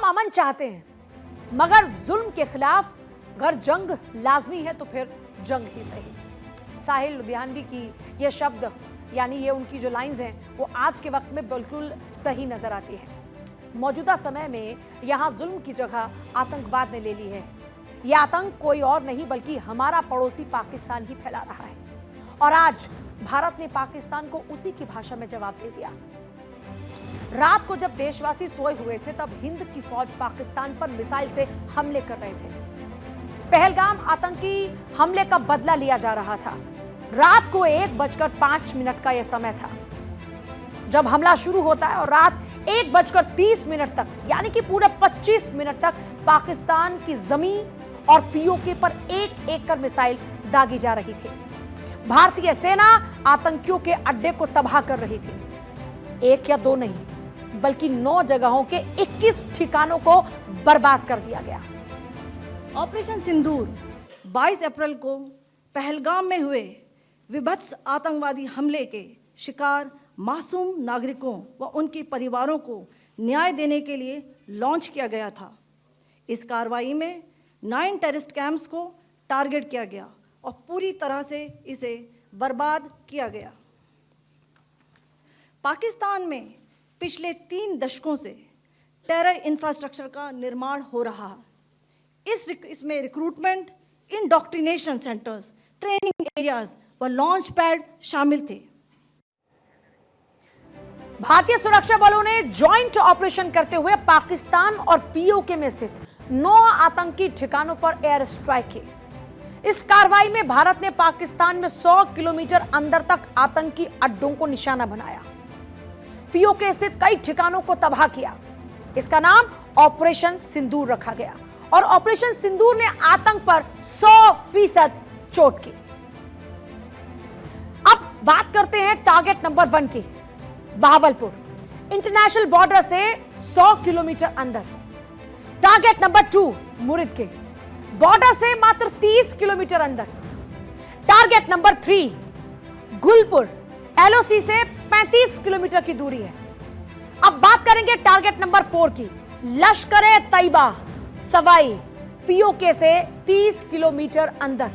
अमन चाहते हैं, मगर जुल्म के खिलाफ अगर जंग लाजमी है तो फिर जंग ही सही। साहिल लुधियानवी की ये शब्द यानी ये उनकी जो लाइंस हैं वो आज के वक्त में बिल्कुल सही नजर आती है। मौजूदा समय में यहां जुल्म की जगह आतंकवाद ने ले ली है। यह आतंक कोई और नहीं बल्कि हमारा पड़ोसी पाकिस्तान ही फैला रहा है, और आज भारत ने पाकिस्तान को उसी की भाषा में जवाब दे दिया। रात को जब देशवासी सोए हुए थे तब हिंद की फौज पाकिस्तान पर मिसाइल से हमले कर रहे थे। पहलगाम आतंकी हमले का बदला लिया जा रहा था। रात को 1:05 का यह समय था जब हमला शुरू होता है, और रात 1:30 तक यानी कि पूरे 25 मिनट तक पाकिस्तान की जमीन और पीओके पर एक एक कर मिसाइल दागी जा रही थी। भारतीय सेना आतंकियों के अड्डे को तबाह कर रही थी। एक या दो नहीं बल्कि 9 जगहों के 21 ठिकानों को बर्बाद कर दिया गया। ऑपरेशन सिंदूर 22 अप्रैल को पहलगाम में हुए विभत्स आतंकवादी हमले के शिकार मासूम नागरिकों व उनके परिवारों को न्याय देने के लिए लॉन्च किया गया था। इस कार्रवाई में 9 टेररिस्ट कैंप्स को टारगेट किया गया और पूरी तरह से इसे बर्बाद किया गया। पाकिस्तान में पिछले 3 दशकों से टेरर इंफ्रास्ट्रक्चर का निर्माण हो रहा है। इसमें recruitment, indoctrination centres, training areas व लॉन्च पैड शामिल थे। भारतीय सुरक्षा बलों ने जॉइंट ऑपरेशन करते हुए पाकिस्तान और पीओके में स्थित 9 आतंकी ठिकानों पर एयर स्ट्राइक की। इस कार्रवाई में भारत ने पाकिस्तान में 100 किलोमीटर अंदर तक आतंकी अड्डों को निशाना बनाया, पीओके स्थित कई ठिकानों को तबाह किया। इसका नाम ऑपरेशन सिंदूर रखा गया और ऑपरेशन सिंदूर ने आतंक पर 100% चोट की। अब बात करते हैं टारगेट नंबर 1 की। बहावलपुर इंटरनेशनल बॉर्डर से 100 किलोमीटर अंदर। टारगेट नंबर 2 मुरिद के बॉर्डर से मात्र 30 किलोमीटर अंदर। टारगेट नंबर 3 गुलपुर एलओसी से 35 किलोमीटर की दूरी है। अब बात करेंगे टारगेट नंबर 4 की। लश्कर तैयबा सवाई पीओके से 30 किलोमीटर अंदर।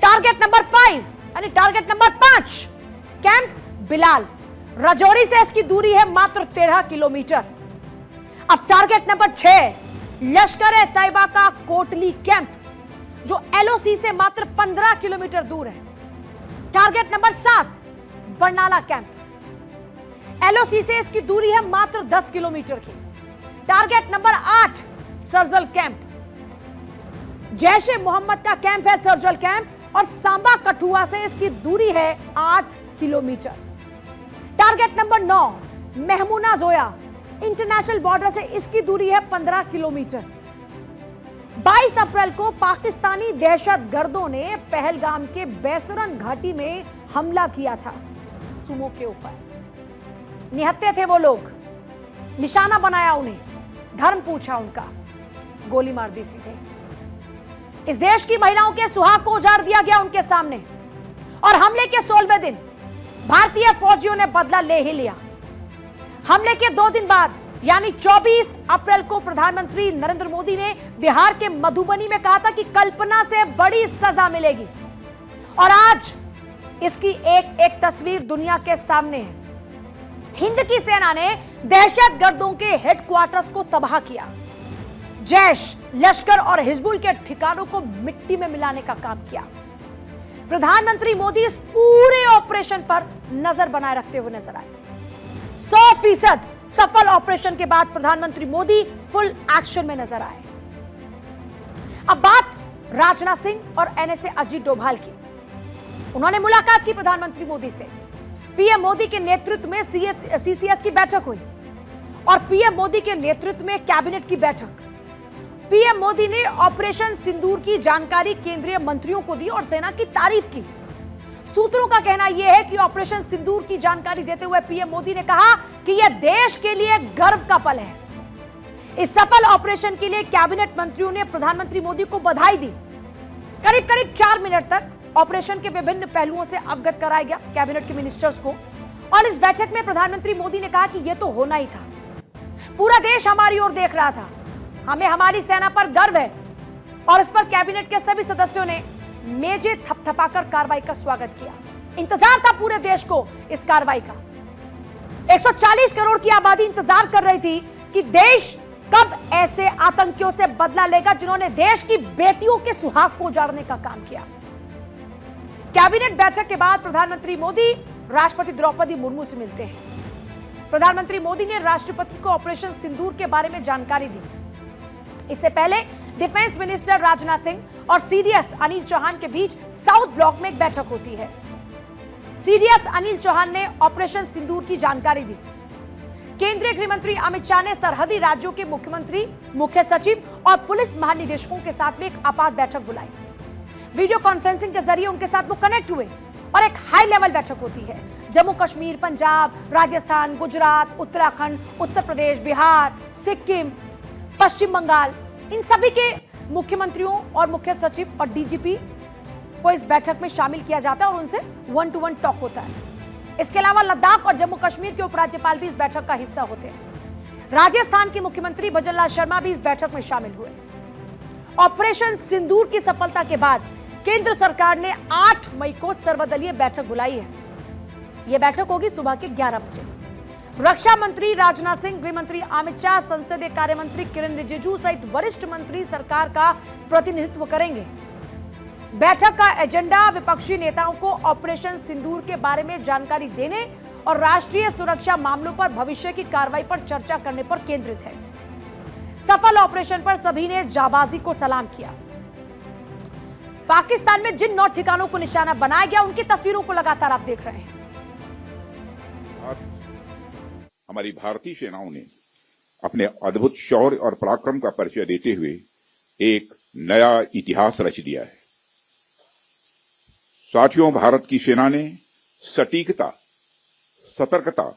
टारगेट नंबर 5 यानी target number 5 camp Bilal Rajouri से इसकी दूरी है मात्र 13 किलोमीटर। अब टारगेट नंबर 6 लश्कर तैयबा का कोटली कैंप जो एलओसी से मात्र 15 किलोमीटर दूर है। Target number 7 Barnala camp LOC से इसकी दूरी है मात्र 10 किलोमीटर की। Target number 8 Sarjal camp, Jaish e Mohammed का कैंप है सरजल कैंप और सांबा कठुआ से इसकी दूरी है 8 kilometre. Target number 9 Mehmoona Joya international border से इसकी दूरी है 15 किलोमीटर। 22 अप्रैल को पाकिस्तानी दहशतगर्दों ने पहलगाम के बैसरन घाटी में हमला किया था। सुमो के ऊपर निहत्थे थे वो लोग, निशाना बनाया उन्हें, धर्म पूछा उनका, गोली मार दी सीधे। इस देश की महिलाओं के सुहाग को उजाड़ दिया गया उनके सामने, और हमले के 16वें दिन भारतीय फौजियों ने बदला ले ही लिया। हमले के 2 दिन बाद यानी 24 अप्रैल को प्रधानमंत्री नरेंद्र मोदी ने बिहार के मधुबनी में कहा था कि कल्पना से बड़ी सजा मिलेगी, और आज इसकी एक एक तस्वीर दुनिया के सामने है। हिंद की सेना ने दहशतगर्दों के हेडक्वार्टर्स को तबाह किया। जैश, लश्कर और हिजबुल के ठिकानों को मिट्टी में मिलाने का काम किया। प्रधानमंत्री मोदी इस पूरे ऑपरेशन पर नजर बनाए रखते हुए नजर आए। 100% सफल ऑपरेशन के बाद प्रधानमंत्री मोदी फुल एक्शन में नजर आए। अब बात राजनाथ सिंह और एनएसए अजीत डोभाल की। उन्होंने मुलाकात की प्रधानमंत्री मोदी से। पीएम मोदी के नेतृत्व में सीसीएस की बैठक हुई और पीएम मोदी के नेतृत्व में कैबिनेट की बैठक। पीएम मोदी ने ऑपरेशन सिंदूर की जानकारी केंद्रीय मंत्रियों को दी और सेना की तारीफ की। सूत्रों का कहना यह है कि ऑपरेशन सिंदूर की जानकारी देते हुए पीएम मोदी ने कहा कि यह देश के लिए गर्व का पल है। इस सफल ऑपरेशन के लिए कैबिनेट मंत्रियों ने प्रधानमंत्री मोदी को बधाई दी। करीब करीब 4 मिनट तक ऑपरेशन के विभिन्न पहलुओं से अवगत कराया गया कैबिनेट के मिनिस्टर्स को, और इस बैठक में प्रधानमंत्री मोदी ने कहा कि यह तो होना ही था। पूरा देश हमारी ओर देख रहा था। हमें हमारी सेना पर गर्व है और इस पर कैबिनेट के सभी सदस्यों ने मेजे थपथपाकर कार्रवाई का स्वागत किया। इंतजार था पूरे देश को इस कार्रवाई का। 140 करोड़ की आबादी इंतजार कर रही थी कि देश कब ऐसे आतंकियों से बदला लेगा जिन्होंने देश की बेटियों के सुहाग को उजाड़ने का काम किया। कैबिनेट बैठक के बाद प्रधानमंत्री मोदी राष्ट्रपति द्रौपदी मुर्मू से मिलते हैं। प्रधानमंत्री मोदी ने राष्ट्रपति को ऑपरेशन सिंदूर के बारे में जानकारी दी। इससे पहले डिफेंस मिनिस्टर राजनाथ सिंह और सीडीएस अनिल चौहान के बीच साउथ ब्लॉक में एक बैठक होती है। सीडीएस अनिल चौहान ने ऑपरेशन सिंदूर की जानकारी दी। केंद्रीय गृह मंत्री अमित शाह ने सरहदी राज्यों के मुख्यमंत्री, मुख्य सचिव और पुलिस महानिदेशकों के साथ में एक आपात बैठक बुलाई। वीडियो कॉन्फ्रेंसिंग के जरिए उनके साथ वो कनेक्ट हुए और एक हाई लेवल बैठक होती है। जम्मू कश्मीर, पंजाब, राजस्थान, गुजरात, उत्तराखंड, उत्तर प्रदेश, बिहार, सिक्किम, पश्चिम बंगाल, इन सभी के मुख्यमंत्रियों और मुख्य सचिव और डीजीपी को इस बैठक में शामिल किया जाता है और उनसे 1-to-1 टॉक होता है। इसके अलावा लद्दाख और जम्मू कश्मीर के उपराज्यपाल भी इस बैठक का हिस्सा होते हैं। राजस्थान के मुख्यमंत्री भजनलाल शर्मा भी इस बैठक में शामिल हुए। ऑपरेशन सिंदूर की सफलता के बाद केंद्र सरकार ने 8 मई को सर्वदलीय बैठक बुलाई है। यह बैठक होगी सुबह के 11 बजे। रक्षा मंत्री राजनाथ सिंह, गृह मंत्री अमित शाह, संसदीय कार्य मंत्री किरेन रिजिजू सहित वरिष्ठ मंत्री सरकार का प्रतिनिधित्व करेंगे। बैठक का एजेंडा विपक्षी नेताओं को ऑपरेशन सिंदूर के बारे में जानकारी देने और राष्ट्रीय सुरक्षा मामलों पर भविष्य की कार्रवाई पर चर्चा करने पर केंद्रित है। सफल ऑपरेशन पर सभी ने जाबाजी को सलाम किया। पाकिस्तान में जिन 9 ठिकानों को निशाना बनाया गया, उनकी तस्वीरों को लगातार आप देख रहे हैं। हमारी भारतीय सेनाओं ने अपने अद्भुत शौर्य और पराक्रम का परिचय देते हुए एक नया इतिहास रच दिया है। साथियों, भारत की सेना ने सटीकता, सतर्कता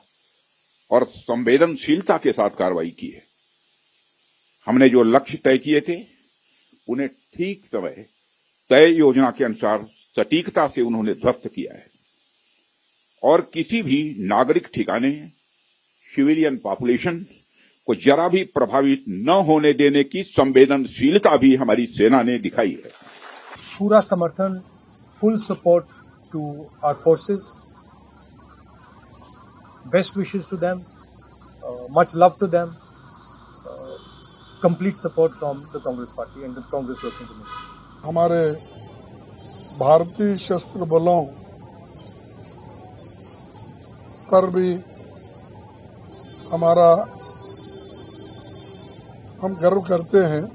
और संवेदनशीलता के साथ कार्रवाई की है। हमने जो लक्ष्य तय किए थे, उन्हें ठीक समय तय योजना के अनुसार सटीकता से उन्होंने ध्वस्त किया है और किसी भी नागरिक ठिकाने, सिविलियन पॉपुलेशन को जरा भी प्रभावित न होने देने की संवेदनशीलता भी हमारी सेना ने दिखाई है। पूरा समर्थन, full support to our forces, best wishes to them, much love to them, complete support from the Congress party and the Congress working committee. हमारे भारतीय सशस्त्र बलों पर भी हम गर्व करते हैं,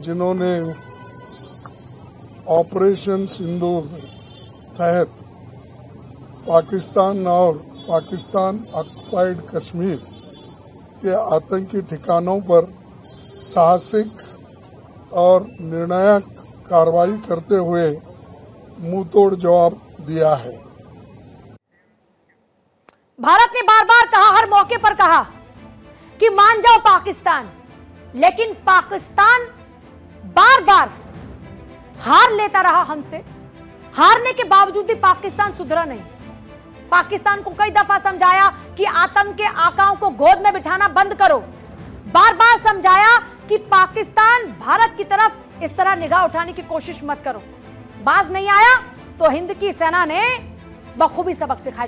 जिन्होंने ऑपरेशन सिंदूर तहत पाकिस्तान और पाकिस्तान ऑक्युपाइड कश्मीर के आतंकी ठिकानों पर साहसिक और निर्णायक कार्रवाई करते हुए मुंहतोड़ जवाब दिया है। भारत ने बार बार कहा, हर मौके पर कहा कि मान जाओ पाकिस्तान, लेकिन पाकिस्तान बार बार हार लेता रहा हमसे। हारने के बावजूद भी पाकिस्तान सुधरा नहीं। पाकिस्तान को कई दफा समझाया कि आतंक के आकाओं को गोद में बिठाना बंद करो। बार बार समझाया कि पाकिस्तान भारत की तरफ इस तरह निगाह उठाने की कोशिश मत करो। बाज नहीं आया तो हिंद की सेना ने बखूबी सबक सिखाया।